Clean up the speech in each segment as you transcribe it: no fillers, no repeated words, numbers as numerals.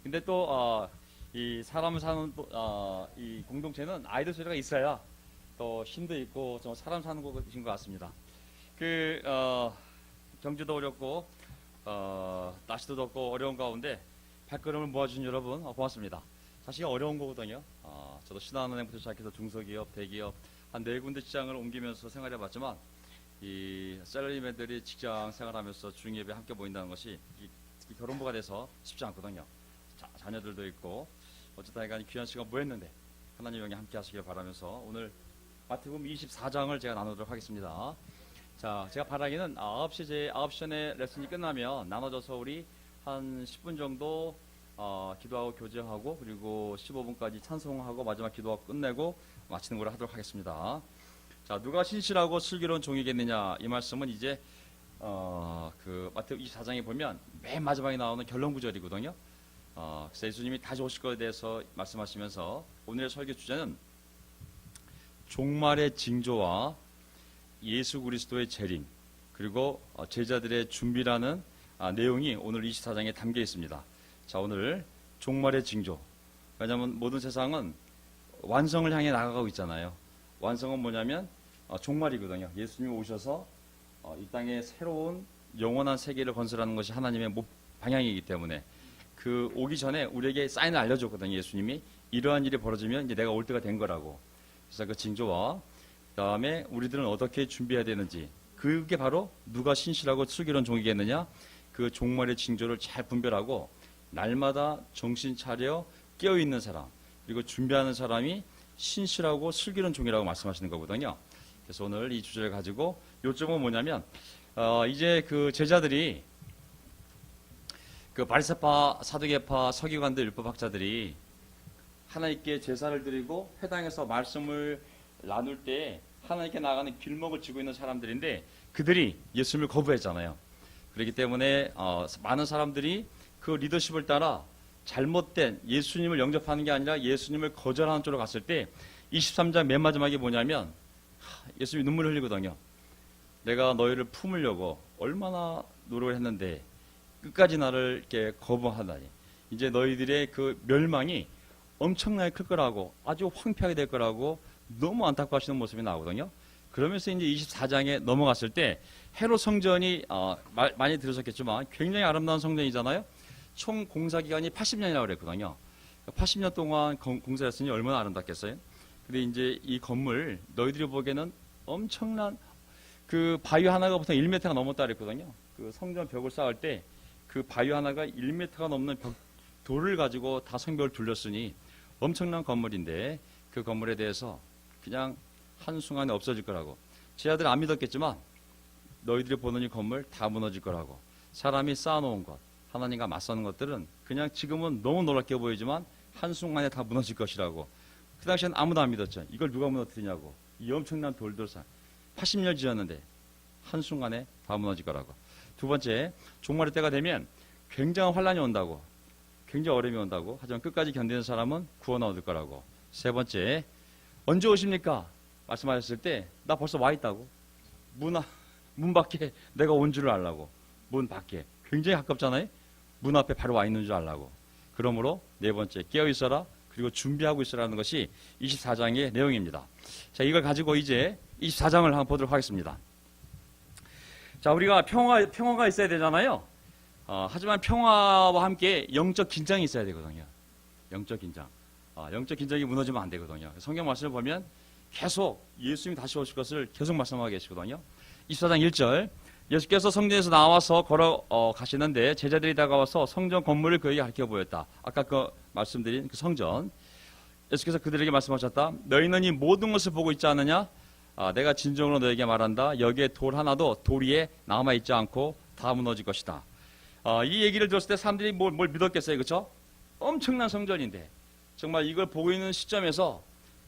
근데 또 이 사람 사는 이 공동체는 아이들 소리가 있어야 또 힘도 있고 좀 사람 사는 곳인 것 같습니다. 그 경주도 어렵고 날씨도 덥고 어려운 가운데 발걸음을 모아주신 여러분 고맙습니다. 사실 어려운 거거든요. 저도 신한은행부터 시작해서 중소기업, 대기업 한 4군데 직장을 옮기면서 생활해봤지만 이 셀러리맨들이 직장 생활하면서 중예배 함께 모인다는 것이 특히 결혼부가 돼서 쉽지 않거든요. 자녀들도 있고 어쨌든 간에 귀한 시간 모였는데 하나님 영에 함께 하시길 바라면서 오늘 마태복음 24장을 제가 나누도록 하겠습니다. 자, 제가 바라기는 9시 전에 레슨이 끝나면 나눠져서 우리 한 10분 정도 기도하고 교제하고 그리고 15분까지 찬송하고 마지막 기도하고 끝내고 마치는 걸 하도록 하겠습니다. 자, 누가 신실하고 슬기로운 종이겠느냐, 이 말씀은 이제 그 마태복음 24장에 보면 맨 마지막에 나오는 결론 구절이거든요. 그래서 예수님이 다시 오실 것에 대해서 말씀하시면서 오늘의 설교 주제는 종말의 징조와 예수 그리스도의 재림 그리고 제자들의 준비라는 내용이 오늘 24장에 담겨 있습니다. 자, 오늘 종말의 징조. 왜냐하면 모든 세상은 완성을 향해 나아가고 있잖아요. 완성은 뭐냐면 종말이거든요. 예수님이 오셔서 이 땅에 새로운 영원한 세계를 건설하는 것이 하나님의 방향이기 때문에 그 오기 전에 우리에게 사인을 알려줬거든요. 예수님이 이러한 일이 벌어지면 이제 내가 올 때가 된 거라고. 그래서 그 징조와 그다음에 우리들은 어떻게 준비해야 되는지, 그게 바로 누가 신실하고 슬기로운 종이겠느냐, 그 종말의 징조를 잘 분별하고 날마다 정신 차려 깨어있는 사람, 그리고 준비하는 사람이 신실하고 슬기로운 종이라고 말씀하시는 거거든요. 그래서 오늘 이 주제를 가지고 요점은 뭐냐면 이제 그 제자들이 그 바리새파, 사두개파, 서기관들, 율법학자들이 하나님께 제사를 드리고 회당에서 말씀을 나눌 때 하나님께 나가는 길목을 쥐고 있는 사람들인데 그들이 예수님을 거부했잖아요. 그렇기 때문에 많은 사람들이 그 리더십을 따라 잘못된 예수님을 영접하는 게 아니라 예수님을 거절하는 쪽으로 갔을 때 23장 맨 마지막에 뭐냐면 예수님이 눈물을 흘리거든요. 내가 너희를 품으려고 얼마나 노력을 했는데 끝까지 나를 이렇게 거부하다니. 이제 너희들의 그 멸망이 엄청나게 클 거라고, 아주 황폐하게 될 거라고 너무 안타까워하시는 모습이 나오거든요. 그러면서 이제 24장에 넘어갔을 때 헤롯 성전이 많이 들으셨겠지만 굉장히 아름다운 성전이잖아요. 총 공사 기간이 80년이라고 그랬거든요. 80년 동안 공사했으니 얼마나 아름답겠어요. 근데 이제 이 건물 너희들이 보기에는 엄청난 그 바위 하나가 보통 1m가 넘었다 그랬거든요. 그 성전 벽을 쌓을 때 그 바위 하나가 1m가 넘는 돌을 가지고 다 성벽을 둘렀으니 엄청난 건물인데 그 건물에 대해서 그냥 한순간에 없어질 거라고. 제자들은 안 믿었겠지만 너희들이 보는 이 건물 다 무너질 거라고. 사람이 쌓아놓은 것, 하나님과 맞서는 것들은 그냥 지금은 너무 놀랍게 보이지만 한순간에 다 무너질 것이라고. 그 당시엔 아무도 안 믿었죠. 이걸 누가 무너뜨리냐고. 이 엄청난 돌돌산 80년 지었는데 한순간에 다 무너질 거라고. 두 번째, 종말의 때가 되면 굉장한 환란이 온다고. 굉장히 어려움이 온다고. 하지만 끝까지 견디는 사람은 구원 얻을 거라고. 세 번째, 언제 오십니까? 말씀하셨을 때 나 벌써 와 있다고. 문 밖에 내가 온 줄을 알라고. 문 밖에. 굉장히 가깝잖아요. 문 앞에 바로 와 있는 줄 알라고. 그러므로 네 번째, 깨어 있어라. 그리고 준비하고 있으라는 것이 24장의 내용입니다. 자, 이걸 가지고 이제 24장을 한번 보도록 하겠습니다. 자, 우리가 평화가 있어야 되잖아요. 하지만 평화와 함께 영적 긴장이 있어야 되거든요. 영적 긴장. 영적 긴장이 무너지면 안 되거든요. 성경 말씀을 보면 계속 예수님이 다시 오실 것을 계속 말씀하고 계시거든요. 24장 1절. 예수께서 성전에서 나와서 가시는데 제자들이 다가와서 성전 건물을 그에게 가르쳐 보였다. 아까 그 말씀드린 그 성전. 예수께서 그들에게 말씀하셨다. 너희는 이 모든 것을 보고 있지 않느냐? 내가 진정으로 너에게 말한다. 여기에 돌 하나도 돌 위에 남아있지 않고 다 무너질 것이다. 이 얘기를 들었을 때 사람들이 뭘 믿었겠어요. 그렇죠? 엄청난 성전인데 정말 이걸 보고 있는 시점에서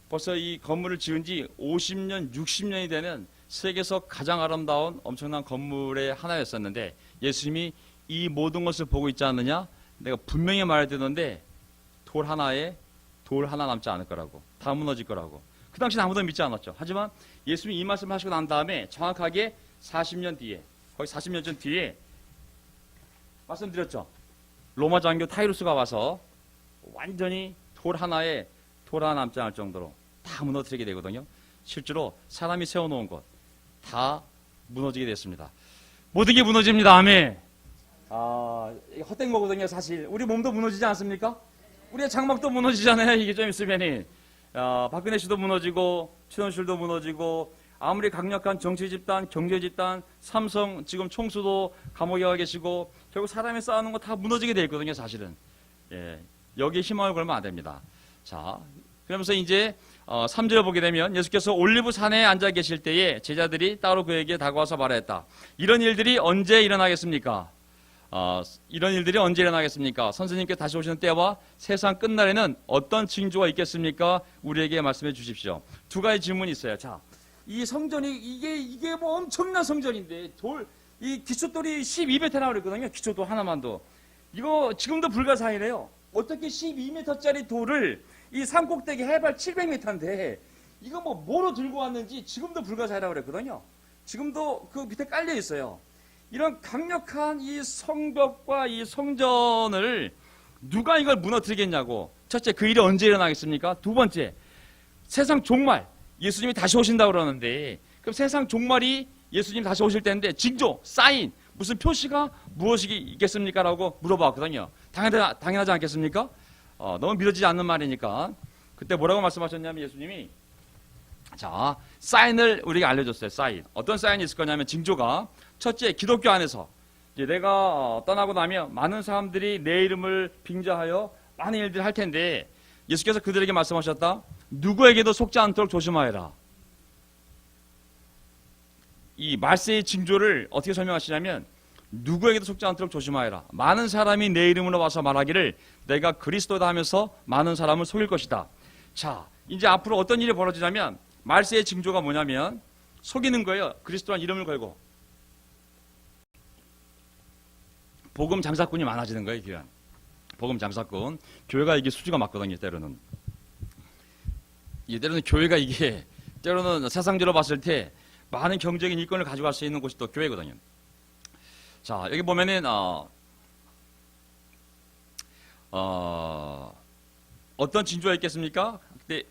벌써 이 건물을 지은 지 50년, 60년이 되는 세계에서 가장 아름다운 엄청난 건물의 하나였었는데 예수님이 이 모든 것을 보고 있지 않느냐? 내가 분명히 말해야 되는데 돌 하나 남지 않을 거라고. 다 무너질 거라고. 그 당시는 아무도 믿지 않았죠. 하지만 예수님이 이 말씀을 하시고 난 다음에 정확하게 40년 뒤에, 거의 40년 전 뒤에 말씀드렸죠. 로마 장교 타이루스가 와서 완전히 돌 하나에 돌 하나 남지 않을 정도로 다 무너뜨리게 되거든요. 실제로 사람이 세워놓은 것 다 무너지게 됐습니다. 모든 게 무너집니다. 아멘. 헛된 거거든요. 사실 우리 몸도 무너지지 않습니까? 우리의 장막도 무너지잖아요. 이게 좀 있으면은 박근혜 씨도 무너지고 최순실도 무너지고 아무리 강력한 정치 집단, 경제 집단, 삼성 지금 총수도 감옥에 가 계시고 결국 사람이 쌓아놓은 거 다 무너지게 돼 있거든요. 사실은. 예, 여기에 희망을 걸면 안 됩니다. 자, 그러면서 이제 3절을 보게 되면 예수께서 올리브 산에 앉아 계실 때에 제자들이 따로 그에게 다가와서 말했다. 이런 일들이 언제 일어나겠습니까? 이런 일들이 언제 일어나겠습니까? 선생님께 다시 오시는 때와 세상 끝날에는 어떤 징조가 있겠습니까? 우리에게 말씀해 주십시오. 두 가지 질문이 있어요. 자, 이 성전이 이게 뭐 엄청난 성전인데 이 기초돌이 12m라고 그랬거든요. 기초돌 하나만도. 이거 지금도 불가사의래요. 어떻게 12m짜리 돌을 이 산꼭대기 해발 700m인데 이거 뭐로 들고 왔는지 지금도 불가사의라고 그랬거든요. 지금도 그 밑에 깔려 있어요. 이런 강력한 이 성벽과 이 성전을 누가 이걸 무너뜨리겠냐고. 첫째, 그 일이 언제 일어나겠습니까? 두 번째, 세상 종말. 예수님이 다시 오신다고 그러는데 그럼 세상 종말이 예수님 다시 오실 때인데 징조, 사인, 무슨 표시가 무엇이 있겠습니까? 라고 물어봤거든요. 당연하지 않겠습니까? 너무 믿어지지 않는 말이니까. 그때 뭐라고 말씀하셨냐면 예수님이 자, 사인을 우리에게 알려줬어요. 사인. 어떤 사인이 있을 거냐면 징조가 첫째, 기독교 안에서 이제 내가 떠나고 나면 많은 사람들이 내 이름을 빙자하여 많은 일들을 할 텐데 예수께서 그들에게 말씀하셨다. 누구에게도 속지 않도록 조심하여라. 이 말세의 징조를 어떻게 설명하시냐면 누구에게도 속지 않도록 조심하여라. 많은 사람이 내 이름으로 와서 말하기를 내가 그리스도다 하면서 많은 사람을 속일 것이다. 자, 이제 앞으로 어떤 일이 벌어지냐면 말세의 징조가 뭐냐면 속이는 거예요. 그리스도란 이름을 걸고. 복음 장사꾼이 많아지는 거예요. 교회. 복음 장사꾼. 교회가 이게 수지가 맞거든요. 때로는. 때로는 교회가 이게 때로는 세상적으로 봤을 때 많은 경제적인 일권을 가져갈 수 있는 곳이 또 교회거든요. 자, 여기 보면은 어떤 징조가 있겠습니까? 그때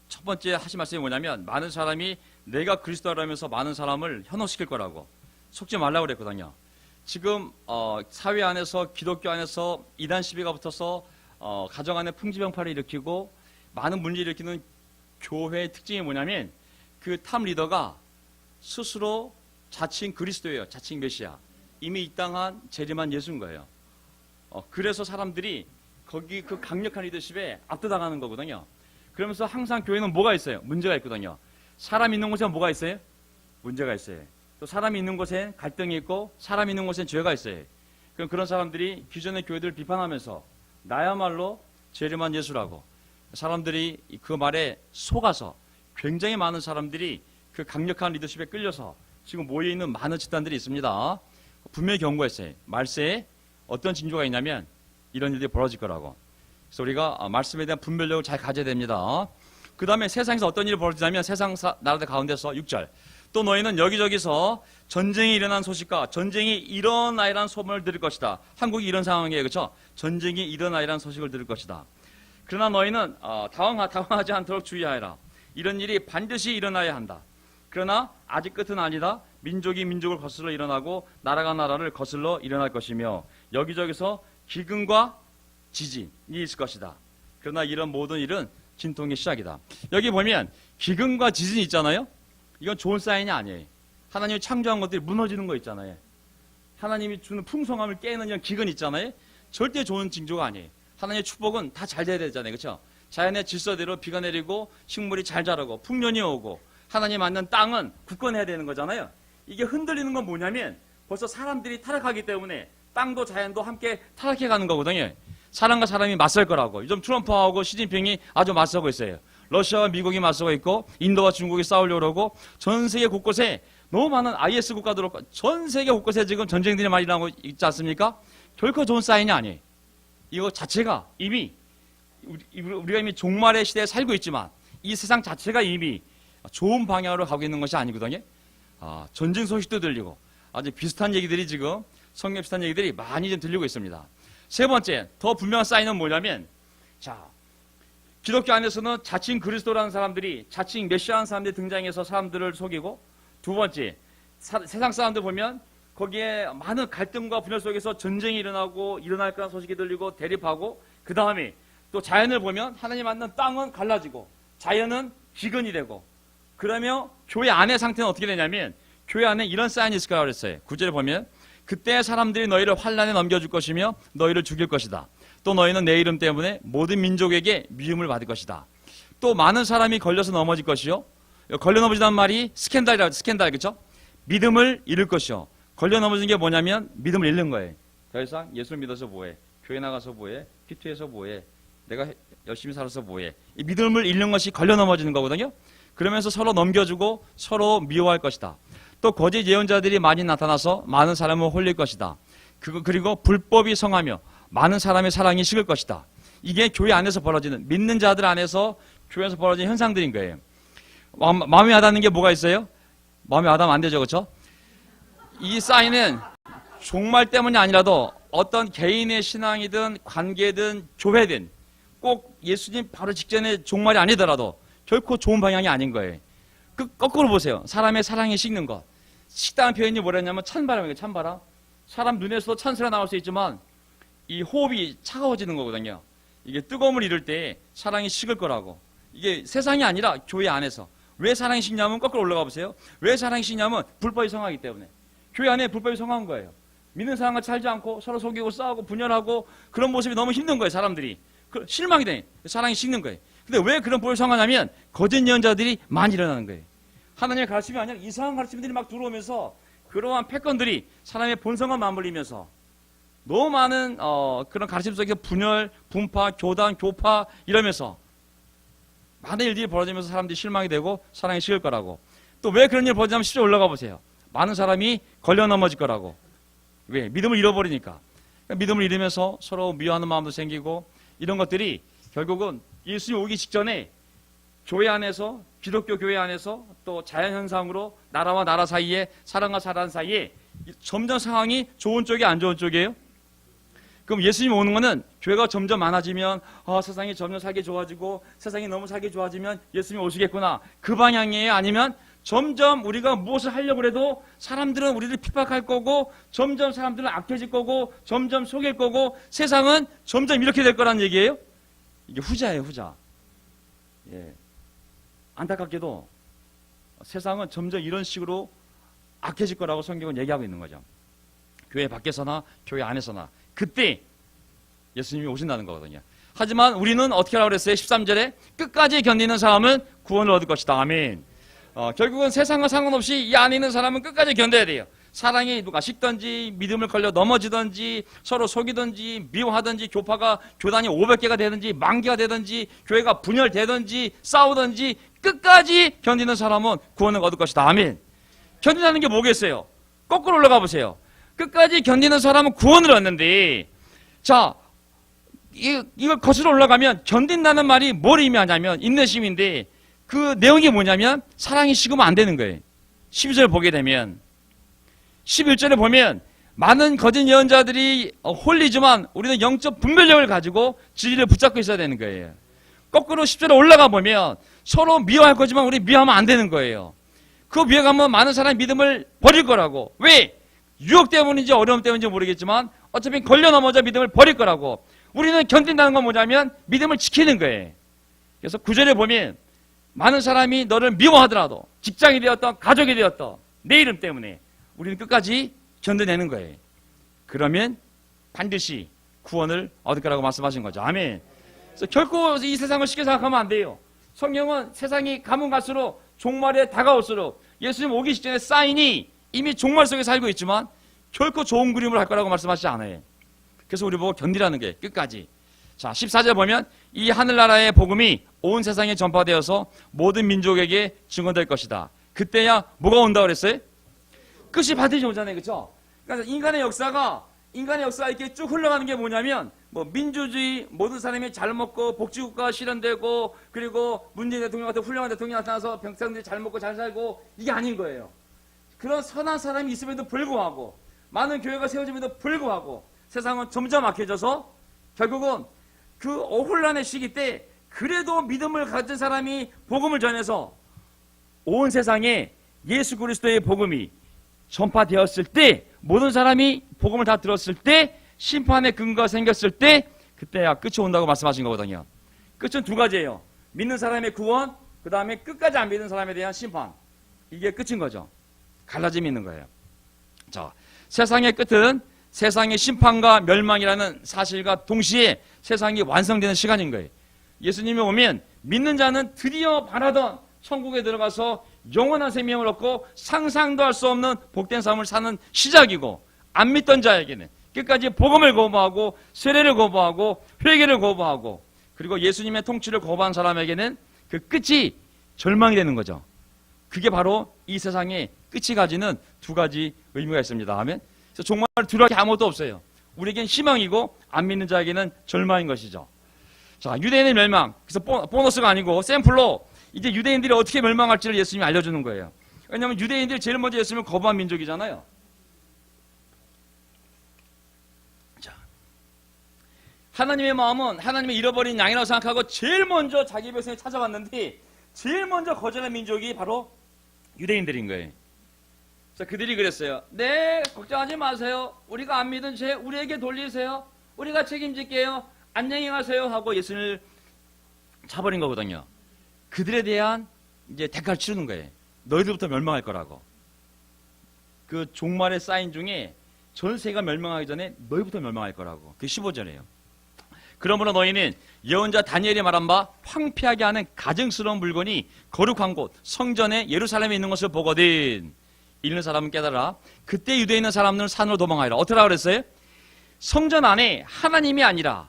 첫 번째 하신 말씀이 뭐냐면 많은 사람이 내가 그리스도라면서 많은 사람을 현혹시킬 거라고. 속지 말라고 그랬거든요. 지금 사회 안에서 기독교 안에서 이단 시비가 붙어서 가정 안에 풍지병파를 일으키고 많은 문제를 일으키는 교회의 특징이 뭐냐면 그 탑 리더가 스스로 자칭 그리스도예요. 자칭 메시아. 이미 이 땅한 재림한 예수인 거예요. 그래서 사람들이 거기 그 강력한 리더십에 압도당하는 거거든요. 그러면서 항상 교회는 뭐가 있어요? 문제가 있거든요. 사람 있는 곳에 뭐가 있어요? 문제가 있어요. 또 사람이 있는 곳에 갈등이 있고 사람이 있는 곳에 죄가 있어요. 그럼 그런 사람들이 기존의 교회들을 비판하면서 나야말로 재림한 예수라고 사람들이 그 말에 속아서 굉장히 많은 사람들이 그 강력한 리더십에 끌려서 지금 모여있는 많은 집단들이 있습니다. 분명히 경고했어요. 말세에 어떤 징조가 있냐면 이런 일들이 벌어질 거라고. 그래서 우리가 말씀에 대한 분별력을 잘 가져야 됩니다. 그 다음에 세상에서 어떤 일이 벌어지냐면 세상 나라들 가운데서 6절 또 너희는 여기저기서 전쟁이 일어난 소식과 전쟁이 일어나이라는 소문을 들을 것이다. 한국이 이런 상황이에요. 그렇죠? 전쟁이 일어나이라는 소식을 들을 것이다. 그러나 너희는 당황하지 않도록 주의하여라. 이런 일이 반드시 일어나야 한다. 그러나 아직 끝은 아니다. 민족이 민족을 거슬러 일어나고 나라가 나라를 거슬러 일어날 것이며 여기저기서 기근과 지진이 있을 것이다. 그러나 이런 모든 일은 진통의 시작이다. 여기 보면 기근과 지진이 있잖아요. 이건 좋은 사인이 아니에요. 하나님이 창조한 것들이 무너지는 거 있잖아요. 하나님이 주는 풍성함을 깨는 이런 기근 있잖아요. 절대 좋은 징조가 아니에요. 하나님의 축복은 다 잘 돼야 되잖아요. 그렇죠? 자연의 질서대로 비가 내리고 식물이 잘 자라고 풍년이 오고 하나님 맞는 땅은 굳건해야 되는 거잖아요. 이게 흔들리는 건 뭐냐면 벌써 사람들이 타락하기 때문에 땅도 자연도 함께 타락해 가는 거거든요. 사람과 사람이 맞설 거라고. 요즘 트럼프하고 시진핑이 아주 맞서고 있어요. 러시아와 미국이 맞서고 있고 인도와 중국이 싸우려고 그러고 전 세계 곳곳에 너무 많은 IS 국가들 전 세계 곳곳에 지금 전쟁들이 많이 일어나고 있지 않습니까? 결코 좋은 사인이 아니에요. 이거 자체가 이미 우리가 이미 종말의 시대에 살고 있지만 이 세상 자체가 이미 좋은 방향으로 가고 있는 것이 아니거든요. 전쟁 소식도 들리고 아주 비슷한 얘기들이 지금 성경 비슷한 얘기들이 많이 좀 들리고 있습니다. 세 번째, 더 분명한 사인은 뭐냐면, 자, 기독교 안에서는 자칭 그리스도라는 사람들이, 자칭 메시아라는 사람들이 등장해서 사람들을 속이고, 두 번째, 세상 사람들 보면 거기에 많은 갈등과 분열 속에서 전쟁이 일어나고 일어날 거라는 소식이 들리고 대립하고, 그 다음에 또 자연을 보면 하나님 만든 땅은 갈라지고 자연은 기근이 되고, 그러면 교회 안의 상태는 어떻게 되냐면 교회 안에 이런 사인이 있을 거라고 그랬어요. 9절에 보면 그때 사람들이 너희를 환난에 넘겨줄 것이며 너희를 죽일 것이다. 또 너희는 내 이름 때문에 모든 민족에게 미움을 받을 것이다. 또 많은 사람이 걸려서 넘어질 것이요. 걸려 넘어지다는 말이 스캔들이라고, 스캔들, 그렇죠? 믿음을 잃을 것이요. 걸려 넘어진 게 뭐냐면 믿음을 잃는 거예요. 더 이상 예수를 믿어서 뭐해? 교회 나가서 뭐해? 피투해서 뭐해? 내가 열심히 살아서 뭐해? 이 믿음을 잃는 것이 걸려 넘어지는 거거든요. 그러면서 서로 넘겨주고 서로 미워할 것이다. 또 거짓 예언자들이 많이 나타나서 많은 사람을 홀릴 것이다. 그리고 불법이 성하며 많은 사람의 사랑이 식을 것이다. 이게 교회 안에서 벌어지는, 믿는 자들 안에서 교회에서 벌어지는 현상들인 거예요. 마음에 와닿는 게 뭐가 있어요? 마음에 와닿으면 안 되죠, 그렇죠? 이 사인은 종말 때문이 아니라도 어떤 개인의 신앙이든 관계든 교회든 꼭 예수님 바로 직전에 종말이 아니더라도 결코 좋은 방향이 아닌 거예요. 거꾸로 보세요. 사람의 사랑이 식는 것. 식다는 표현이 뭐랬냐면 찬바람이에요. 찬바람. 사람 눈에서 찬스가 나올 수 있지만 이 호흡이 차가워지는 거거든요. 이게 뜨거움을 잃을 때 사랑이 식을 거라고. 이게 세상이 아니라 교회 안에서. 왜 사랑이 식냐면 거꾸로 올라가 보세요. 왜 사랑이 식냐면 불법이 성하기 때문에. 교회 안에 불법이 성한 거예요. 믿는 사람과 살지 않고 서로 속이고 싸우고 분열하고 그런 모습이 너무 힘든 거예요. 사람들이. 실망이 돼. 사랑이 식는 거예요. 근데 왜 그런 불법이 성하냐면 거짓 예언자들이 많이 일어나는 거예요. 하나님의 가르침이 아니라 이상한 가르침들이 막 들어오면서 그러한 패권들이 사람의 본성과 맞물리면서 너무 많은 그런 가르침 속에서 분열, 분파, 교단, 교파 이러면서 많은 일들이 벌어지면서 사람들이 실망이 되고 사랑이 식을 거라고. 또 왜 그런 일이 벌어지냐면 10절 올라가 보세요. 많은 사람이 걸려 넘어질 거라고. 왜? 믿음을 잃어버리니까. 그러니까 믿음을 잃으면서 서로 미워하는 마음도 생기고 이런 것들이 결국은 예수님 오기 직전에 교회 안에서, 기독교 교회 안에서 또 자연현상으로 나라와 나라 사이에, 사람과 사람 사이에 점점 상황이 좋은 쪽이 안 좋은 쪽이에요? 그럼 예수님 오는 거는 교회가 점점 많아지면 세상이 점점 살기 좋아지고 세상이 너무 살기 좋아지면 예수님 오시겠구나. 그 방향이에요? 아니면 점점 우리가 무엇을 하려고 해도 사람들은 우리를 핍박할 거고 점점 사람들은 악해질 거고 점점 속일 거고 세상은 점점 이렇게 될 거라는 얘기예요? 이게 후자예요, 후자. 예. 안타깝게도 세상은 점점 이런 식으로 악해질 거라고 성경은 얘기하고 있는 거죠. 교회 밖에서나 교회 안에서나 그때 예수님이 오신다는 거거든요. 하지만 우리는 어떻게 하라고 그랬어요? 13절에 끝까지 견디는 사람은 구원을 얻을 것이다. 아멘. 결국은 세상과 상관없이 이 안에 있는 사람은 끝까지 견뎌야 돼요. 사랑이 누가 식든지 믿음을 걸려 넘어지든지 서로 속이든지 미워하든지 교파가 교단이 500개가 되든지 10,000개가 되든지 교회가 분열되든지 싸우든지 끝까지 견디는 사람은 구원을 얻을 것이다. 아멘. 견딘다는 게 뭐겠어요? 거꾸로 올라가 보세요. 끝까지 견디는 사람은 구원을 얻는데, 자, 이걸 거슬러 올라가면 견딘다는 말이 뭘 의미하냐면 인내심인데 그 내용이 뭐냐면 사랑이 식으면 안 되는 거예요. 12절 보게 되면 11절에 보면 많은 거짓 예언자들이 홀리지만 우리는 영적 분별력을 가지고 진리를 붙잡고 있어야 되는 거예요. 거꾸로 10절에 올라가 보면 서로 미워할 거지만 우리 미워하면 안 되는 거예요. 그 미워하면 많은 사람이 믿음을 버릴 거라고. 왜? 유혹 때문인지 어려움 때문인지 모르겠지만 어차피 걸려 넘어져 믿음을 버릴 거라고. 우리는 견딘다는 건 뭐냐면 믿음을 지키는 거예요. 그래서 9절에 보면 많은 사람이 너를 미워하더라도 직장이 되었던 가족이 되었던 내 이름 때문에 우리는 끝까지 견뎌내는 거예요. 그러면 반드시 구원을 얻을 거라고 말씀하신 거죠. 아멘. 그래서 결코 이 세상을 쉽게 생각하면 안 돼요. 성경은 세상이 가면 갈수록 종말에 다가올수록 예수님 오기 직전에 사인이 이미 종말 속에 살고 있지만 결코 좋은 그림을 할 거라고 말씀하시지 않아요. 그래서 우리 보고 견디라는 게 끝까지. 자, 14절 보면 이 하늘나라의 복음이 온 세상에 전파되어서 모든 민족에게 증언될 것이다. 그때야 뭐가 온다고 그랬어요? 끝이 반드시 오잖아요. 그렇죠? 그러니까 인간의 역사가 이렇게 쭉 흘러가는 게 뭐냐면 뭐 민주주의, 모든 사람이 잘 먹고 복지국가가 실현되고 그리고 문재인 대통령 같은 훌륭한 대통령이 나타나서 백성들이 잘 먹고 잘 살고 이게 아닌 거예요. 그런 선한 사람이 있음에도 불구하고 많은 교회가 세워짐에도 불구하고 세상은 점점 악해져서 결국은 그 혼란의 시기 때 그래도 믿음을 가진 사람이 복음을 전해서 온 세상에 예수 그리스도의 복음이 전파되었을 때, 모든 사람이 복음을 다 들었을 때, 심판의 근거가 생겼을 때, 그때야 끝이 온다고 말씀하신 거거든요. 끝은 두 가지예요. 믿는 사람의 구원, 그 다음에 끝까지 안 믿는 사람에 대한 심판. 이게 끝인 거죠. 갈라짐이 있는 거예요. 자, 세상의 끝은 세상의 심판과 멸망이라는 사실과 동시에 세상이 완성되는 시간인 거예요. 예수님이 오면 믿는 자는 드디어 바라던 천국에 들어가서 영원한 생명을 얻고 상상도 할 수 없는 복된 삶을 사는 시작이고, 안 믿던 자에게는 끝까지 복음을 거부하고 세례를 거부하고 회개를 거부하고 그리고 예수님의 통치를 거부한 사람에게는 그 끝이 절망이 되는 거죠. 그게 바로 이 세상의 끝이 가지는 두 가지 의미가 있습니다. 하면 그래서 정말 두려울 게 아무것도 없어요. 우리에겐 희망이고 안 믿는 자에게는 절망인 것이죠. 자, 유대인의 멸망. 그래서 보너스가 아니고 샘플로 이제 유대인들이 어떻게 멸망할지를 예수님이 알려주는 거예요. 왜냐하면 유대인들이 제일 먼저 예수님을 거부한 민족이잖아요. 자, 하나님의 마음은 하나님의 잃어버린 양이라고 생각하고 제일 먼저 자기 백성이 찾아왔는데 제일 먼저 거절한 민족이 바로 유대인들인 거예요. 그래서 그들이 그랬어요. 네, 걱정하지 마세요. 우리가 안 믿은 죄 우리에게 돌리세요. 우리가 책임질게요. 안녕히 가세요 하고 예수님을 차버린 거거든요. 그들에 대한 이제 대가를 치르는 거예요. 너희들부터 멸망할 거라고. 그 종말의 사인 중에 전 세계가 멸망하기 전에 너희부터 멸망할 거라고. 그게 15절이에요. 그러므로 너희는 예언자 다니엘이 말한 바 황폐하게 하는 가증스러운 물건이 거룩한 곳 성전에 예루살렘에 있는 것을 보거든. 읽는 사람은 깨달아. 그때 유대에 있는 사람들은 산으로 도망하리라. 어떻게 하라고 그랬어요? 성전 안에 하나님이 아니라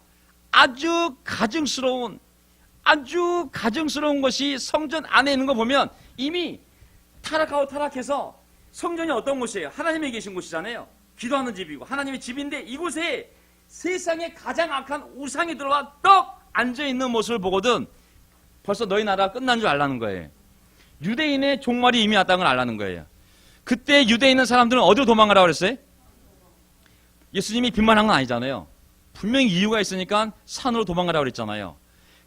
아주 가증스러운 것이 성전 안에 있는 거 보면 이미 타락해서 성전이 어떤 곳이에요? 하나님이 계신 곳이잖아요. 기도하는 집이고 하나님의 집인데 이곳에 세상에 가장 악한 우상이 들어와 떡 앉아있는 모습을 보거든 벌써 너희 나라가 끝난 줄 알라는 거예요. 유대인의 종말이 이미 왔다는 걸 알라는 거예요. 그때 유대에 있는 사람들은 어디로 도망가라고 그랬어요? 예수님이 빈말한 건 아니잖아요. 분명히 이유가 있으니까 산으로 도망가라고 그랬잖아요.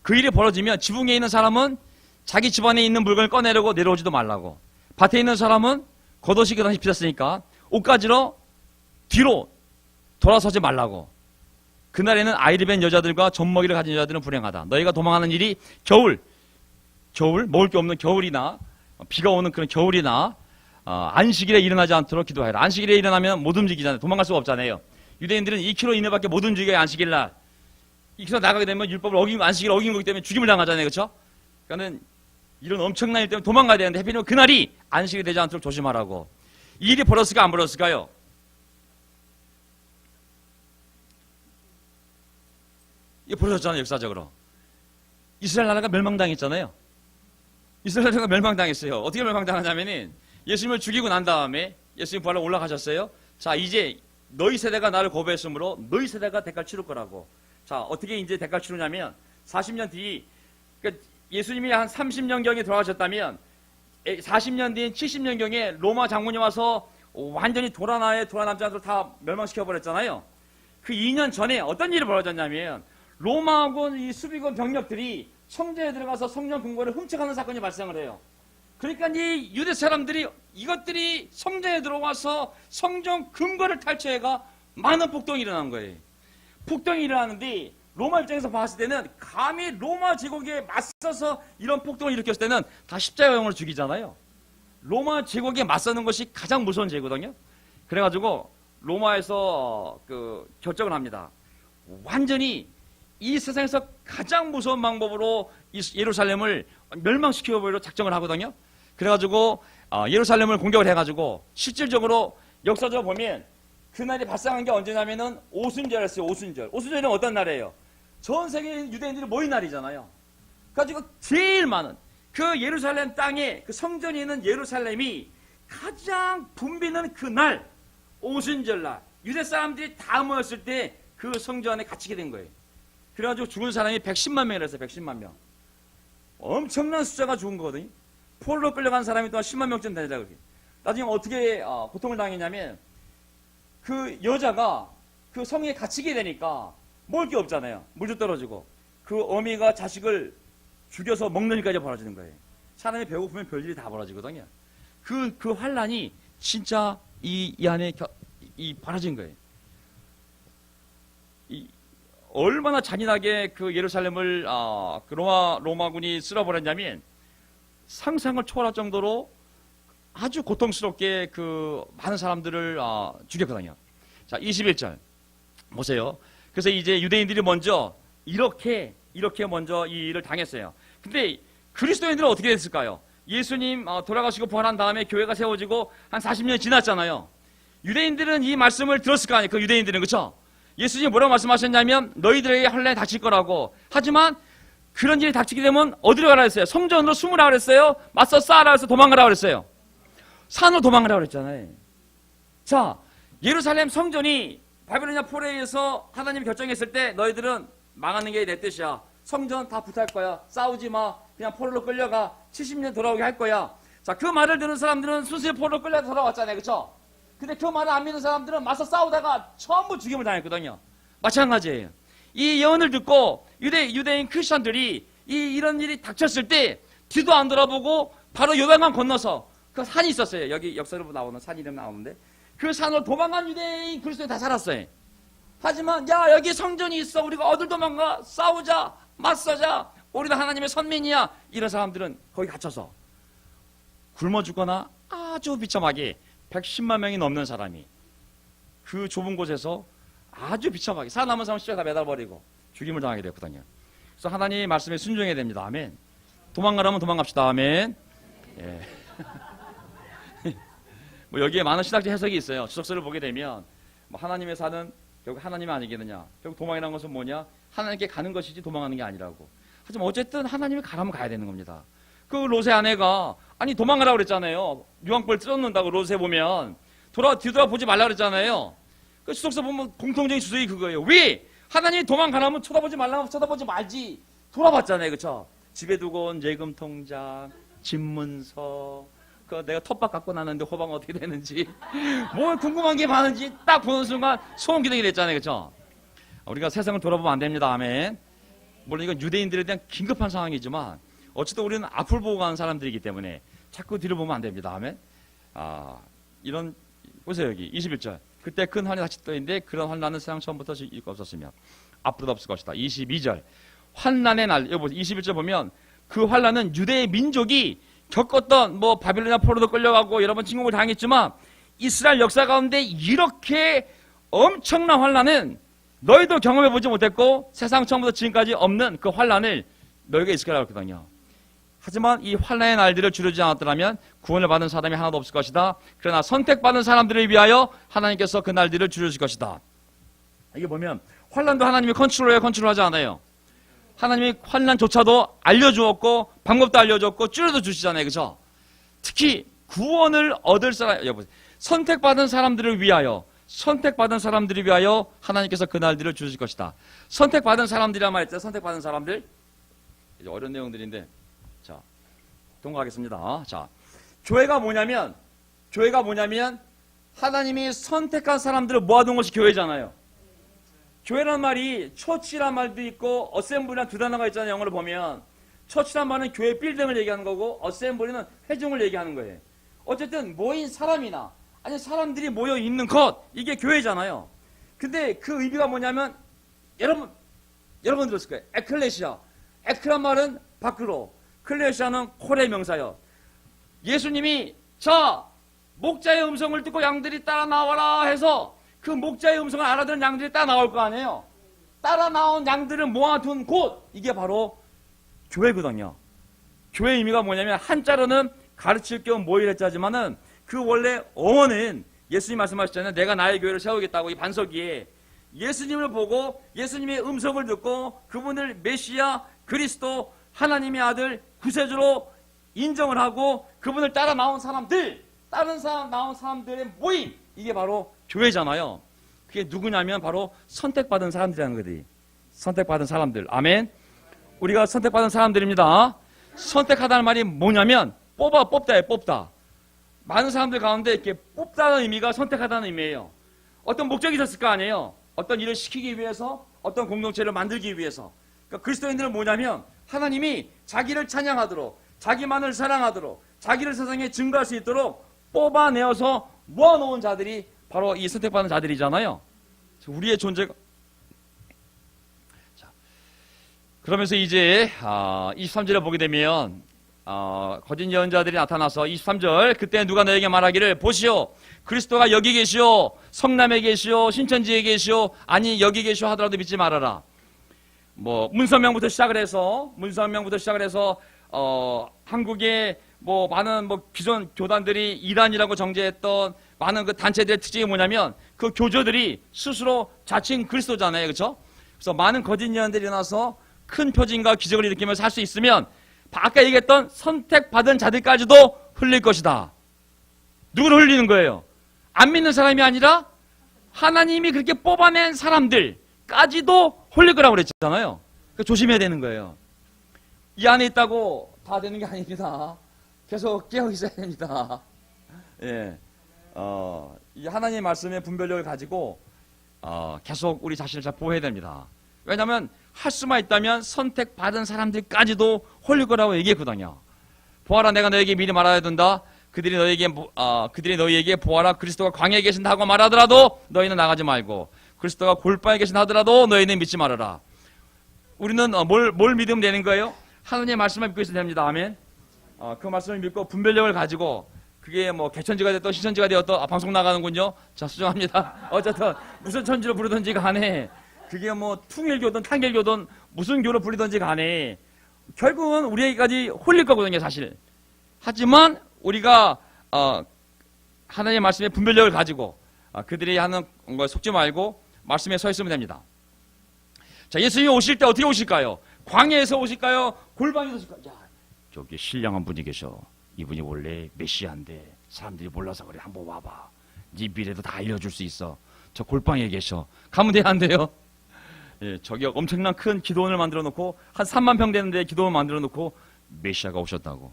그 일이 벌어지면 지붕에 있는 사람은 자기 집안에 있는 물건을 꺼내려고 내려오지도 말라고, 밭에 있는 사람은 겉옷이 그다지 비쌌으니까 옷 가지러 뒤로 돌아서지 말라고. 그날에는 아이를 뵌 여자들과 젖먹이를 가진 여자들은 불행하다. 너희가 도망하는 일이 겨울 먹을 게 없는 겨울이나 비가 오는 그런 겨울이나 안식일에 일어나지 않도록 기도해라. 안식일에 일어나면 못 움직이잖아요. 도망갈 수가 없잖아요. 유대인들은 2km 이내밖에 못 움직여요. 안식일 날 2km 나가게 되면 율법을 어기고 안식일을 어긴 거기 때문에 죽임을 당하잖아요. 그렇죠? 그러니까는 이런 엄청난 일 때문에 도망가야 되는데 해피는 그날이 안식일이 되지 않도록 조심하라고. 이 일이 벌었을까 안 벌었을까요? 이게 벌어졌잖아요. 역사적으로 이스라엘 나라가 멸망당했잖아요. 이스라엘 나라가 멸망당했어요. 어떻게 멸망당하냐면은 예수님을 죽이고 난 다음에 예수님 부활로 올라가셨어요. 자, 이제 너희 세대가 나를 거부했으므로 너희 세대가 대가를 치를 거라고. 자, 어떻게 이제 대가를 치르냐면 40년 뒤, 그러니까 예수님이 한 30년경에 돌아가셨다면 40년 뒤인 70년경에 로마 장군이 와서 완전히 돌아남지 않도록 다 멸망시켜버렸잖아요. 그 2년 전에 어떤 일이 벌어졌냐면 로마군 이 수비군 병력들이 성전에 들어가서 성전 궁궐을 훔쳐가는 사건이 발생을 해요. 그러니까 이 유대 사람들이 이것들이 성전에 들어와서 성전 근거를 탈취해가 많은 폭동이 일어난 거예요. 폭동이 일어나는데 로마 입장에서 봤을 때는 감히 로마 제국에 맞서서 이런 폭동을 일으켰을 때는 다 십자가형으로 죽이잖아요. 로마 제국에 맞서는 것이 가장 무서운 죄거든요. 그래가지고 로마에서 결정을 합니다. 완전히 이 세상에서 가장 무서운 방법으로 예루살렘을 멸망시켜버리려 작정을 하거든요. 그래가지고 예루살렘을 공격을 해가지고 실질적으로 역사적으로 보면 그날이 발생한 게 언제냐면은 오순절이었어요. 오순절은 어떤 날이에요? 전 세계 유대인들이 모인 날이잖아요. 그래가지고 제일 많은 그 예루살렘 땅에 그 성전이 있는 예루살렘이 가장 붐비는 그날 오순절날 유대 사람들이 다 모였을 때 그 성전에 갇히게 된 거예요. 그래가지고 죽은 사람이 110만 명이라 했어요. 110만 명. 엄청난 숫자가 죽은 거거든요. 포로로 끌려간 사람이 또한 10만 명쯤 되자 그렇게. 나중에 어떻게 고통을 당했냐면 그 여자가 그 성에 갇히게 되니까 먹을 게 없잖아요. 물도 떨어지고. 그 어미가 자식을 죽여서 먹는 일까지 벌어지는 거예요. 사람이 배고프면 별일이 다 벌어지거든요. 그 환란이 진짜 이 안에 벌어진 거예요. 얼마나 잔인하게 그 예루살렘을 그 로마군이 쓸어버렸냐면 상상을 초월할 정도로 아주 고통스럽게 그 많은 사람들을 죽였거든요. 자, 21절 보세요. 그래서 이제 유대인들이 먼저 이렇게 먼저 이 일을 당했어요. 근데 그리스도인들은 어떻게 됐을까요? 예수님 돌아가시고 부활한 다음에 교회가 세워지고 한 40년이 지났잖아요. 유대인들은 이 말씀을 들었을 거 아니에요. 그 유대인들은, 그렇죠? 예수님이 뭐라고 말씀하셨냐면 너희들에게 환란이 닥칠 거라고. 하지만 그런 일이 닥치게 되면 어디로 가라 그랬어요? 성전으로 숨으라 그랬어요? 맞서 싸우라 그래서 도망가라 그랬어요? 산으로 도망가라 그랬잖아요. 자, 예루살렘 성전이 바빌로니아 포로에 의해서 하나님이 결정했을 때 너희들은 망하는 게 내 뜻이야. 성전 다 부탁할 거야. 싸우지 마. 그냥 포로로 끌려가. 70년 돌아오게 할 거야. 자, 그 말을 듣는 사람들은 순수히 포로로 끌려 돌아왔잖아요. 그렇죠? 근데 그 말을 안 믿는 사람들은 맞서 싸우다가 전부 죽임을 당했거든요. 마찬가지예요. 이 예언을 듣고 유대인 크리스천들이 이런 일이 닥쳤을 때 뒤도 안 돌아보고 바로 요단강 건너서 그 산이 있었어요. 여기 역사로 나오는 산 이름 나오는데 그 산으로 도망간 유대인 그리스도인이 다 살았어요. 하지만 야, 여기 성전이 있어. 우리가 어딜 도망가? 싸우자. 맞서자. 우리도 하나님의 선민이야. 이런 사람들은 거기 갇혀서 굶어 죽거나 아주 비참하게 110만 명이 넘는 사람이 그 좁은 곳에서 아주 비참하게 살아남은 사람 십자가에 다 매달버리고 죽임을 당하게 됐거든요. 그래서 하나님의 말씀에 순종해야 됩니다. 아멘. 도망가라면 도망갑시다. 아멘. 예. 뭐 여기에 많은 신학적 해석이 있어요. 주석서를 보게 되면 뭐 하나님의 사는 결국 하나님이 아니겠느냐. 결국 도망이라는 것은 뭐냐? 하나님께 가는 것이지 도망가는 게 아니라고. 하지만 어쨌든 하나님이 가라면 가야 되는 겁니다. 그 롯의 아내가 아니 도망가라고 그랬잖아요. 유황불 뜯어놓는다고 롯에 보면 뒤돌아보지 말라 그랬잖아요. 그 주석서 보면 공통적인 주석이 그거예요. 왜? 하나님이 도망가라면 쳐다보지 말라면 쳐다보지 말지. 돌아봤잖아요. 그쵸? 집에 두고 온 예금 통장, 집문서, 내가 텃밭 갖고 나는데 호박 어떻게 되는지 뭐 궁금한 게 많은지 딱 보는 순간 소원 기둥이 됐잖아요. 그쵸? 우리가 세상을 돌아보면 안 됩니다. 아멘. 물론 이건 유대인들에 대한 긴급한 상황이지만 어쨌든 우리는 앞을 보고 가는 사람들이기 때문에 자꾸 뒤를 보면 안 됩니다. 아멘. 이런 보세요. 여기 21절. 그때 큰 환란이 다시 떠있는데 그런 환란은 세상 처음부터 없었으며 앞으로도 없을 것이다. 22절. 환란의 날. 여기 21절 보면 그 환란은 유대의 민족이 겪었던 뭐 바빌로니아 포로도 끌려가고 여러 번 침공을 당했지만 이스라엘 역사 가운데 이렇게 엄청난 환란은 너희도 경험해보지 못했고 세상 처음부터 지금까지 없는 그 환란을 너희가 있을 거라고 했거든요. 하지만 이 환란의 날들을 줄이지 않았더라면 구원을 받은 사람이 하나도 없을 것이다. 그러나 선택받은 사람들을 위하여 하나님께서 그 날들을 줄여줄 것이다. 이게 보면 환란도 하나님이 컨트롤해요, 컨트롤하지 않아요. 하나님이 환란조차도 알려주었고 방법도 알려줬고 줄여도 주시잖아요. 그죠? 특히 구원을 얻을 사람, 선택받은 사람들을 위하여 하나님께서 그 날들을 주실 것이다. 선택받은 사람들이란 말 있죠. 선택받은 사람들. 이제 어려운 내용들인데 자, 통과하겠습니다. 자, 교회가 뭐냐면 하나님이 선택한 사람들을 모아둔 것이 교회잖아요. 교회란 말이 처치란 말도 있고 어셈블리란 두 단어가 있잖아요. 영어로 보면 처치란 말은 교회 빌딩을 얘기하는 거고 어셈블리는 회중을 얘기하는 거예요. 어쨌든 모인 사람이나 아니 사람들이 모여 있는 것 이게 교회잖아요. 근데 그 의미가 뭐냐면 여러분 들었을 거예요. 에클레시아. 에크란 말은 밖으로, 클레시아는 콜의 명사요. 예수님이 자 목자의 음성을 듣고 양들이 따라 나와라 해서 그 목자의 음성을 알아듣는 양들이 따라 나올 거 아니에요. 따라 나온 양들을 모아둔 곳 이게 바로 교회거든요. 교회의 의미가 뭐냐면 한자로는 가르칠 겸 모이라 했자지만은 그 원래 어원은 예수님 말씀하셨잖아요. 내가 나의 교회를 세우겠다고 이 반석 위에 예수님을 보고 예수님의 음성을 듣고 그분을 메시아 그리스도 하나님의 아들 구세주로 인정을 하고 그분을 따라 나온 사람들 나온 사람들의 모임 이게 바로 교회잖아요. 그게 누구냐면 바로 선택받은 사람들이라는 거지. 선택받은 사람들. 아멘. 우리가 선택받은 사람들입니다. 선택하다는 말이 뭐냐면 뽑다. 많은 사람들 가운데 이렇게 뽑다는 의미가 선택하다는 의미예요. 어떤 목적이 있었을 거 아니에요. 어떤 일을 시키기 위해서, 어떤 공동체를 만들기 위해서. 그러니까 그리스도인들은 뭐냐면 하나님이 자기를 찬양하도록, 자기만을 사랑하도록, 자기를 세상에 증거할 수 있도록 뽑아내어서 모아놓은 자들이 바로 이 선택받은 자들이잖아요. 우리의 존재가. 자, 그러면서 이제 23절에 보게 되면 거짓 예언자들이 나타나서 23절, 그때 누가 너에게 말하기를 보시오 그리스도가 여기 계시오, 성남에 계시오, 신천지에 계시오, 아니 여기 계시오 하더라도 믿지 말아라. 뭐 문선명부터 시작을 해서 한국의 뭐 많은 뭐 기존 교단들이 이단이라고 정죄했던 많은 그 단체들의 특징이 뭐냐면 그 교조들이 스스로 자칭 그리스도잖아요, 그렇죠? 그래서 많은 거짓 예언들이 일어나서 큰 표징과 기적을 일으키면서 할 수 있으면 아까 얘기했던 선택받은 자들까지도 흘릴 것이다. 누구를 흘리는 거예요? 안 믿는 사람이 아니라 하나님이 그렇게 뽑아낸 사람들까지도 흘릴 거라고 그랬잖아요. 그러니까 조심해야 되는 거예요. 이 안에 있다고 다 되는 게 아닙니다. 계속 깨어 있어야 됩니다. 예, 이 하나님의 말씀의 분별력을 가지고 계속 우리 자신을 잘 보호해야 됩니다. 왜냐하면 할 수만 있다면 선택받은 사람들까지도 홀릴 거라고 얘기했거든요. 보아라, 내가 너에게 미리 말하여 둔다. 그들이 너희에게 보아라, 그리스도가 광야에 계신다 하고 말하더라도 너희는 나가지 말고, 그리스도가 골방에 계신다 하더라도 너희는 믿지 말아라. 우리는 뭘 믿으면 되는 거예요? 하나님의 말씀을 믿고 있어야 됩니다. 아멘. 그 말씀을 믿고 분별력을 가지고, 그게 뭐 개천지가 됐던 신천지가 되었던 방송 나가는군요. 자, 수정합니다. 어쨌든 무슨 천지로 부르든지 간에, 그게 뭐 퉁일교든 탕일교든 무슨 교로 불리든지 간에 결국은 우리에게까지 홀릴 거거든요, 사실. 하지만 우리가 하나님의 말씀의 분별력을 가지고 그들이 하는 거에 속지 말고 말씀에 서 있으면 됩니다. 자, 예수님이 오실 때 어떻게 오실까요? 광야에서 오실까요? 골방에서 오실까요? 야, 저기 신령한 분이 계셔. 이분이 원래 메시아인데 사람들이 몰라서 그래. 한번 와봐. 네 미래도 다 알려줄 수 있어. 저 골방에 계셔. 가면 돼요, 안 돼요? 예, 저기 엄청난 큰 기도원을 만들어 놓고 한 3만 평 되는데 기도원 만들어 놓고 메시아가 오셨다고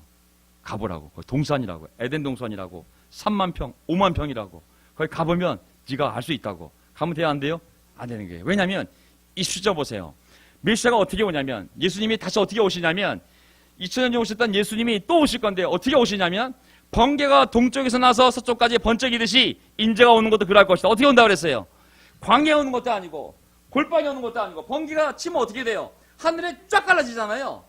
가보라고. 거기 동산이라고, 에덴 동산이라고, 3만 평, 5만 평이라고. 거기 가보면 네가 알 수 있다고. 가면 돼요, 안 돼요? 안 되는 거예요. 왜냐하면 이 숫자 보세요. 메시아가 어떻게 오냐면, 예수님이 다시 어떻게 오시냐면 2000년 전 오셨던 예수님이 또 오실 건데 어떻게 오시냐면 번개가 동쪽에서 나서 서쪽까지 번쩍이듯이 인재가 오는 것도 그럴 것이다. 어떻게 온다고 그랬어요? 광야에 오는 것도 아니고 골방에 오는 것도 아니고, 번개가 치면 어떻게 돼요? 하늘에 쫙 갈라지잖아요.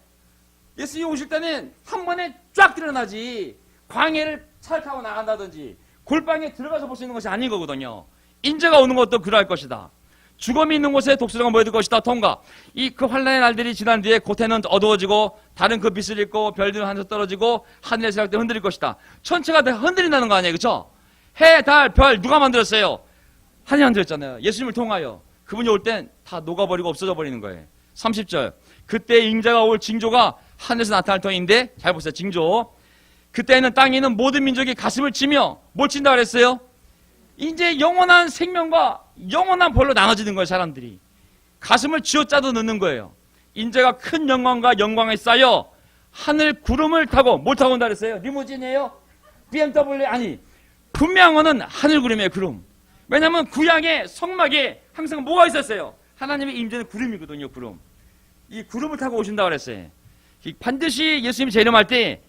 예수님 오실 때는 한 번에 쫙 드러나지, 광야를 차를 타고 나간다든지 골방에 들어가서 볼 수 있는 것이 아닌 거거든요. 인재가 오는 것도 그러할 것이다. 죽음이 있는 곳에 독수리가 모여들 것이다. 통과. 그 환란의 날들이 지난 뒤에 고태는 어두워지고 다른 그 빛을 잃고 별들은 하늘에서 떨어지고 하늘의 세력들 흔들릴 것이다. 천체가 다 흔들린다는 거 아니에요, 그렇죠? 해, 달, 별 누가 만들었어요? 하나님이 만들었잖아요. 예수님을 통하여. 그분이 올 땐 다 녹아버리고 없어져 버리는 거예요. 30절. 그때 인자가 올 징조가 하늘에서 나타날 터인데, 잘 보세요, 징조. 그때는 땅에 있는 모든 민족이 가슴을 치며 뭘 친다 그랬어요? 이제 영원한 생명과 영원한 벌로 나눠지는 거예요, 사람들이. 가슴을 쥐어짜도 넣는 거예요. 인자가 큰 영광과 영광에 쌓여 하늘 구름을 타고, 뭘 타고 온다 그랬어요? 리무진이에요? BMW? 아니, 분명한 하늘 구름이에요, 구름. 왜냐하면 구약의 성막에 항상 뭐가 있었어요? 하나님의 임재는 구름이거든요, 구름. 이 구름을 타고 오신다고 그랬어요. 반드시 예수님이 재림할 때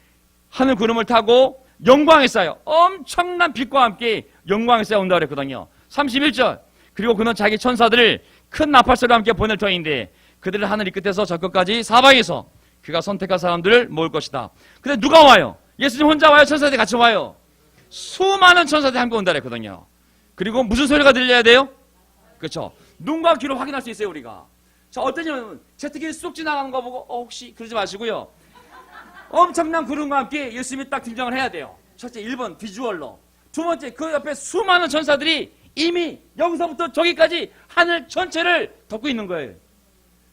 하늘 구름을 타고 영광에 쌓여, 엄청난 빛과 함께 영광에 쌓여 온다고 그랬거든요. 31절. 그리고 그는 자기 천사들을 큰 나팔소리와 함께 보낼 터인데 그들을 하늘 이 끝에서 저 끝까지 사방에서 그가 선택한 사람들을 모을 것이다. 근데 누가 와요? 예수님 혼자 와요? 천사들이 같이 와요? 수많은 천사들이 함께 온다 그랬거든요. 그리고 무슨 소리가 들려야 돼요? 그렇죠. 눈과 귀로 확인할 수 있어요, 우리가. 자, 어떠냐면 제트기 쑥 지나가는 거 보고 혹시 그러지 마시고요. 엄청난 구름과 함께 예수님이 딱 등장을 해야 돼요. 첫째, 1번 비주얼로. 두 번째, 그 옆에 수많은 천사들이 이미 여기서부터 저기까지 하늘 전체를 덮고 있는 거예요.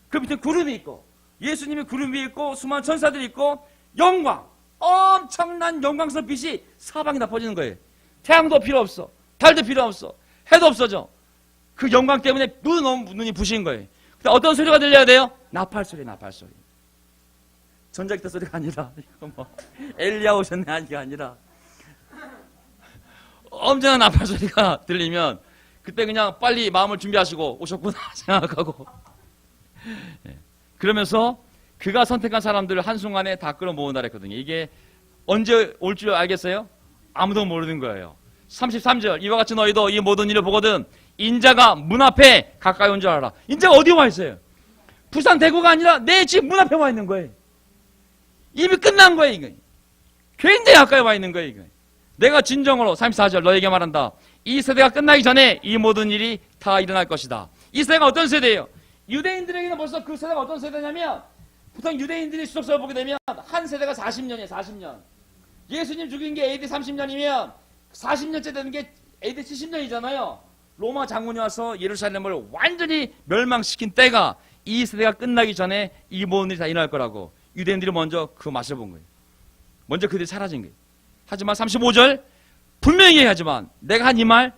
그 밑에 구름이 있고, 예수님이 구름 위에 있고, 수많은 천사들이 있고, 영광, 엄청난 영광스러운 빛이 사방에 다 퍼지는 거예요. 태양도 필요 없어, 달도 필요 없어, 해도 없어져. 그 영광 때문에 눈이 부신 거예요. 근데 어떤 소리가 들려야 돼요? 나팔 소리, 나팔 소리. 전자기타 소리가 아니라, 이거 뭐 엘리야 오셨네 아니가 아니라, 엄청난 나팔 소리가 들리면 그때 그냥 빨리 마음을 준비하시고 오셨구나 생각하고. 예. 그러면서 그가 선택한 사람들을 한순간에 다 끌어모은다 그랬거든요. 이게 언제 올 줄 알겠어요? 아무도 모르는 거예요. 33절 이와 같이 너희도 이 모든 일을 보거든 인자가 문 앞에 가까이 온 줄 알아. 인자가 어디 와 있어요? 부산 대구가 아니라 내 집 문 앞에 와 있는 거예요. 이미 끝난 거예요. 이거. 굉장히 가까이 와 있는 거예요. 이거. 내가 진정으로 34절 너에게 말한다. 이 세대가 끝나기 전에 이 모든 일이 다 일어날 것이다. 이 세대가 어떤 세대예요? 유대인들에게는 벌써 그 세대가 어떤 세대냐면 보통 유대인들이 수록서를 보게 되면 한 세대가 40년이에요. 40년. 예수님 죽인 게 AD 30년이면 40년째 되는 게 AD 70년이잖아요. 로마 장군이 와서 예루살렘을 완전히 멸망시킨 때가 이 세대가 끝나기 전에 이 모든 일이 다 일어날 거라고 유대인들이 먼저 그 맛을 본 거예요. 먼저 그들이 사라진 거예요. 하지만 35절 분명히 얘기하지만 내가 한 이 말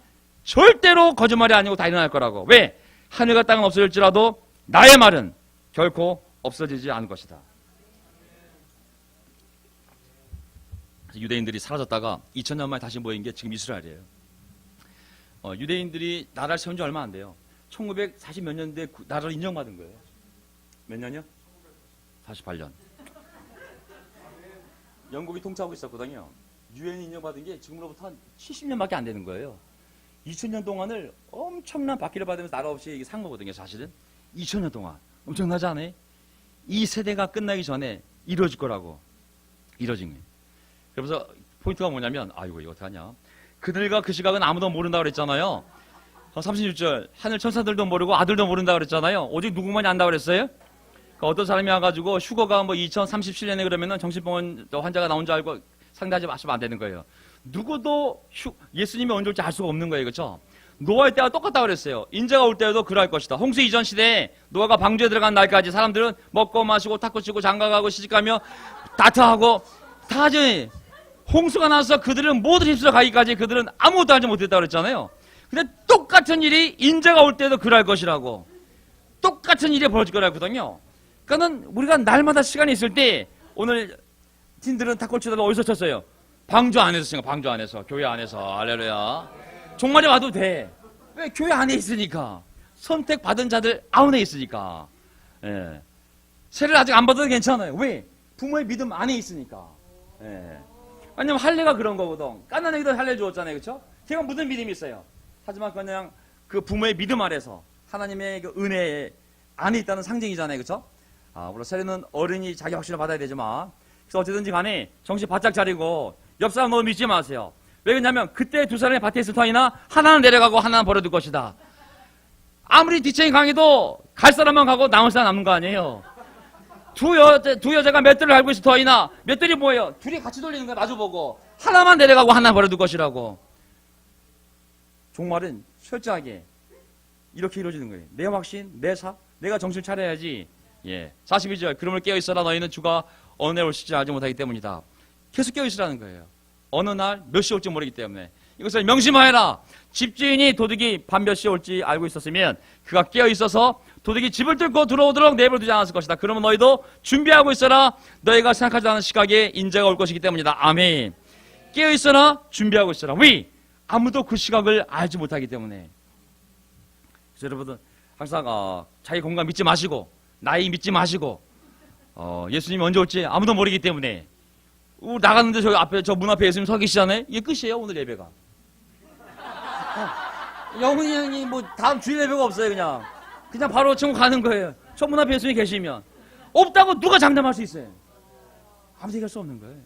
절대로 거짓말이 아니고 다 일어날 거라고. 왜? 하늘과 땅은 없어질지라도 나의 말은 결코 없어지지 않을 것이다. 유대인들이 사라졌다가 2000년 만에 다시 모인 게 지금 이스라엘이에요. 유대인들이 나라를 세운 지 얼마 안 돼요. 1940 몇 년대에 나라를 인정받은 거예요. 몇 년이요? 48년. 영국이 통치하고 있었거든요. 유엔이 인정받은 게 지금으로부터 한 70년밖에 안 되는 거예요. 2000년 동안을 엄청난 바퀴를 받으면서 나라 없이 산 거거든요. 사실은 2000년 동안 엄청나지 않아요? 이 세대가 끝나기 전에 이루어질 거라고. 이루어진 거예요. 그래서 포인트가 뭐냐면 아이고 이거 어떡하냐. 그들과 그 시각은 아무도 모른다고 그랬잖아요. 36절 하늘 천사들도 모르고 아들도 모른다고 그랬잖아요. 오직 누구만이 안다고 그랬어요? 그러니까 어떤 사람이 와가지고 휴거가 뭐 2037년에 그러면은 정신병원 환자가 나온 줄 알고 상대하지 마시면 안 되는 거예요. 누구도 예수님이 언제 올지 알 수가 없는 거예요. 그렇죠? 노아의 때와 똑같다고 그랬어요. 인자가 올 때에도 그러할 것이다. 홍수 이전 시대에 노아가 방주에 들어간 날까지 사람들은 먹고 마시고 탁구 치고 장가가고 시집가며 다투하고 다 하지. 홍수가 나서 그들은 모두 휩쓸어 가기까지 그들은 아무것도 하지 못했다고 그랬잖아요. 근데 똑같은 일이 인자가 올 때도 그럴 것이라고. 똑같은 일이 벌어질 거라거든요. 그러니까는 우리가 날마다 시간이 있을 때 오늘 팀들은 탁구 치다가 어디서 쳤어요? 방주 안에서 친 거, 방주 안에서, 교회 안에서. 할렐루야. 종말에 와도 돼. 왜? 교회 안에 있으니까. 선택받은 자들 아운에 있으니까. 예. 세례를 아직 안 받아도 괜찮아요. 왜? 부모의 믿음 안에 있으니까. 예. 왜냐면 할례가 그런 거거든. 깐난애기도 할례 주었잖아요. 그렇죠? 걔가 무슨 믿음이 있어요. 하지만 그냥 그 부모의 믿음 아래서 하나님의 그 은혜 안에 있다는 상징이잖아요. 그렇죠? 물론 세례는 어른이 자기 확신을 받아야 되지만 그래서 어쨌든지 간에 정신 바짝 차리고 옆 사람 너무 믿지 마세요. 왜 그러냐면 그때 두 사람이 밭에 있을 터이나 하나는 내려가고 하나는 버려둘 것이다. 아무리 뒤챙이 강해도 갈 사람만 가고 남을 사람 남는 거 아니에요. 두 여자가 맷들을 밟고 있을 터이나 맷들이 뭐예요? 둘이 같이 돌리는 거야. 마주보고 하나만 내려가고 하나 버려둘 것이라고. 종말은 철저하게 이렇게 이루어지는 거예요. 내 확신, 내가 정신 차려야지. 예. 42절 그러므로 깨어있어라 너희는 주가 어느 날 올지 알지 못하기 때문이다. 계속 깨어있으라는 거예요. 어느 날 몇 시 올지 모르기 때문에. 이것을 명심하여라. 집주인이 도둑이 밤 몇 시에 올지 알고 있었으면 그가 깨어있어서 도둑이 집을 뚫고 들어오도록 내버려두지 않았을 것이다. 그러면 너희도 준비하고 있어라. 너희가 생각하지 않은 시각에 인자가 올 것이기 때문이다. 아멘. 깨어있어라. 준비하고 있어라. 왜? 아무도 그 시각을 알지 못하기 때문에. 그래서 여러분들 항상 자기 건강 믿지 마시고 나이 믿지 마시고 예수님이 언제 올지 아무도 모르기 때문에 나갔는데 저기 앞에 저 문 앞에 예수님 서 계시잖아요. 이게 끝이에요 오늘 예배가. 영훈이 형이 뭐 다음 주일 예배가 없어요. 그냥 바로 천국 가는 거예요. 저 문 앞에 예수님이 계시면 없다고 누가 장담할 수 있어요. 아무도 얘기할 수 없는 거예요.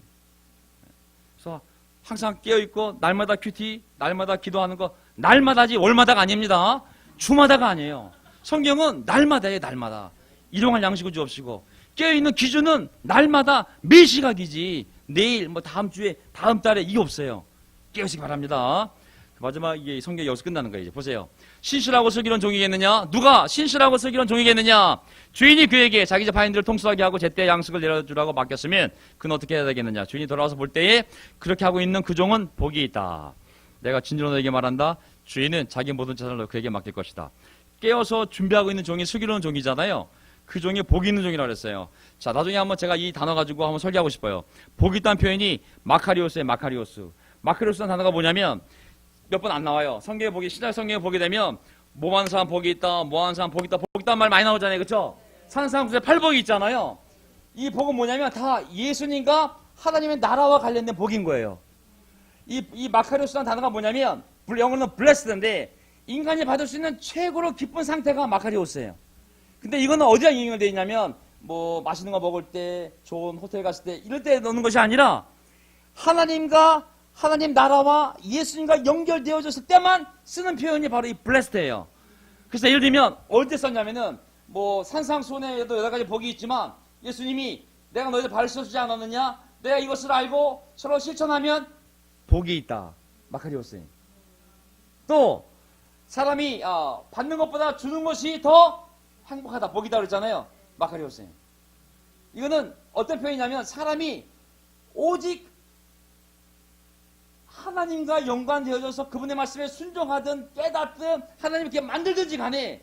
그래서 항상 깨어있고 날마다 큐티 날마다 기도하는 거 날마다지 월마다가 아닙니다. 주마다가 아니에요. 성경은 날마다예요. 날마다. 일용할 양식을 주옵시고 깨어있는 기준은 날마다 매 시각이지 내일 뭐 다음 주에 다음 달에 이게 없어요. 깨어있기 바랍니다. 마지막 이게 성경이 여기서 끝나는 거예요. 이제 보세요. 신실하고 슬기로운 종이겠느냐? 누가 신실하고 슬기로운 종이겠느냐? 주인이 그에게 자기 집 하인들을 통솔하게 하고 제때 양식을 내려주라고 맡겼으면 그는 어떻게 해야 되겠느냐? 주인이 돌아와서 볼 때에 그렇게 하고 있는 그 종은 복이 있다. 내가 진실로 너에게 말한다. 주인은 자기 모든 재산을 그에게 맡길 것이다. 깨어서 준비하고 있는 종이 슬기로운 종이잖아요. 그 종이 복이 있는 종이라고 그랬어요. 자, 나중에 한번 제가 이 단어 가지고 한번 설계하고 싶어요. 복이 있다는 표현이 마카리오스예요. 마카리오스. 마카리오스라는 단어가 뭐냐면 몇 번 안 나와요. 성경에 보기, 신약 성경에 보게 되면 뭐하는 사람 복이 있다, 뭐하는 사람 복이 있다, 복이 있다는 말 많이 나오잖아요. 그렇죠? 사는 사람 중에 팔복이 있잖아요. 이 복은 뭐냐면 다 예수님과 하나님의 나라와 관련된 복인 거예요. 이 마카리오스라는 단어가 뭐냐면 영어로는 blessed인데 인간이 받을 수 있는 최고로 기쁜 상태가 마카리오스예요. 근데 이거는 어디에 인용이 되어 있냐면 뭐 맛있는 거 먹을 때, 좋은 호텔 갔을 때 이럴 때 넣는 것이 아니라 하나님과 하나님 나라와 예수님과 연결되어졌을 때만 쓰는 표현이 바로 이 blessed예요. 그래서 예를 들면 어디 때 썼냐면은 뭐 산상수훈에도 여러 가지 복이 있지만 예수님이 내가 너희들 발을 씻어주지 않았느냐? 내가 이것을 알고 서로 실천하면 복이 있다. 마카리오스. 또 사람이 받는 것보다 주는 것이 더 행복하다. 복이다 그랬잖아요. 마카리오스. 이거는 어떤 표현이냐면 사람이 오직 하나님과 연관되어져서 그분의 말씀에 순종하든 깨닫든 하나님께 만들든지 간에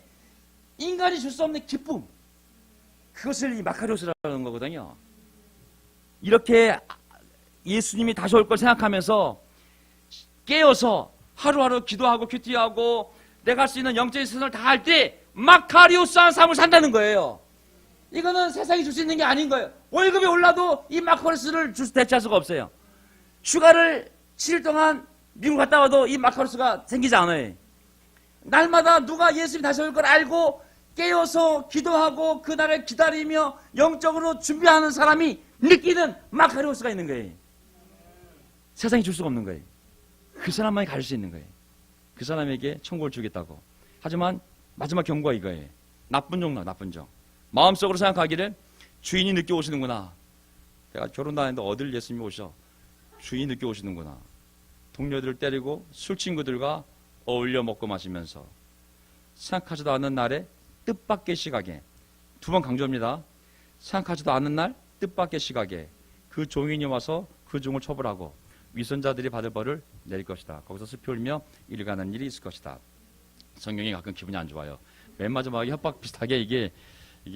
인간이 줄 수 없는 기쁨, 그것을 이 마카리오스라는 거거든요. 이렇게 예수님이 다시 올 걸 생각하면서 깨어서 하루하루 기도하고 큐티하고 내가 할 수 있는 영적인 선을 다 할 때 마카리오스한 삶을 산다는 거예요. 이거는 세상이 줄 수 있는 게 아닌 거예요. 월급이 올라도 이 마카리오스를 대체할 수가 없어요. 휴가를 7일 동안 미국 갔다 와도 이 마카리오스가 생기지 않아요. 날마다 누가 예수님이 다시 올 걸 알고 깨어서 기도하고 그날을 기다리며 영적으로 준비하는 사람이 느끼는 마카리오스가 있는 거예요. 세상이 줄 수가 없는 거예요. 그 사람만이 가질 수 있는 거예요. 그 사람에게 천국을 주겠다고. 하지만 마지막 경고가 이거예요. 나쁜 종, 나쁜 종. 마음속으로 생각하기를 주인이 늦게 오시는구나. 내가 결혼도 안 했는데 어딜 예수님이 오셔. 주인이 늦게 오시는구나. 동료들을 때리고 술 친구들과 어울려 먹고 마시면서 생각하지도 않는 날에 뜻밖의 시각에, 두 번 강조합니다. 생각하지도 않는 날 뜻밖의 시각에 그 종인이 와서 그 종을 처벌하고 위선자들이 받을 벌을 내릴 것이다. 거기서 슬피 울며 일가는 일이 있을 것이다. 성경이 가끔 기분이 안 좋아요. 맨 마지막에 협박 비슷하게 이게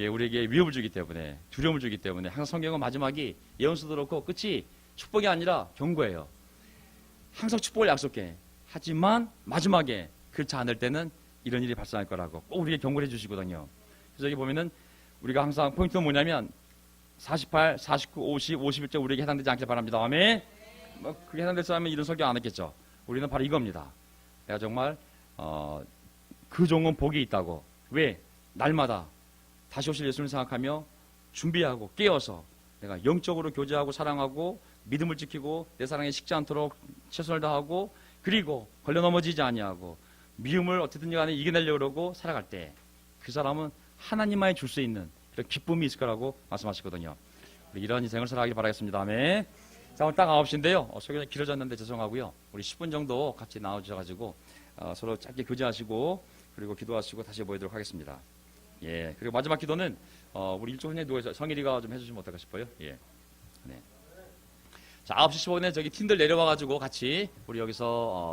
우리에게 위협을 주기 때문에, 두려움을 주기 때문에 항상 성경은 마지막이 예언서도 그렇고 끝이 축복이 아니라 경고예요. 항상 축복을 약속해. 하지만 마지막에 그렇지 않을 때는 이런 일이 발생할 거라고 꼭 우리에게 경고를 해주시거든요. 그래서 여기 보면은 우리가 항상 포인트는 뭐냐면 48, 49, 50, 51절 우리에게 해당되지 않길 바랍니다. 아멘. 뭐 그게 해당됐으면 이런 설교 안 했겠죠. 우리는 바로 이겁니다. 내가 정말 그 종은 복이 있다고. 왜? 날마다 다시 오실 예수님을 생각하며 준비하고 깨어서 내가 영적으로 교제하고 사랑하고 믿음을 지키고 내 사랑에 식지 않도록 최선을 다하고 그리고 걸려 넘어지지 아니하고 미움을 어떻든지 간에 이겨내려고 그러고 살아갈 때 그 사람은 하나님만이 줄 수 있는 그런 기쁨이 있을 거라고 말씀하시거든요. 우리 이런 인생을 살아가길 바라겠습니다. 아멘. 자, 오늘 딱 9시인데요. 소개가 길어졌는데 죄송하고요. 우리 10분 정도 같이 나와주셔가지고 서로 짧게 교제하시고 그리고 기도하시고 다시 모이도록 하겠습니다. 예. 그리고 마지막 기도는 우리 일조 후에 누워서 성일이가 좀 해주시면 어떨까 싶어요. 예. 네. 자, 9시 15분에 저기 팀들 내려와가지고 같이 우리 여기서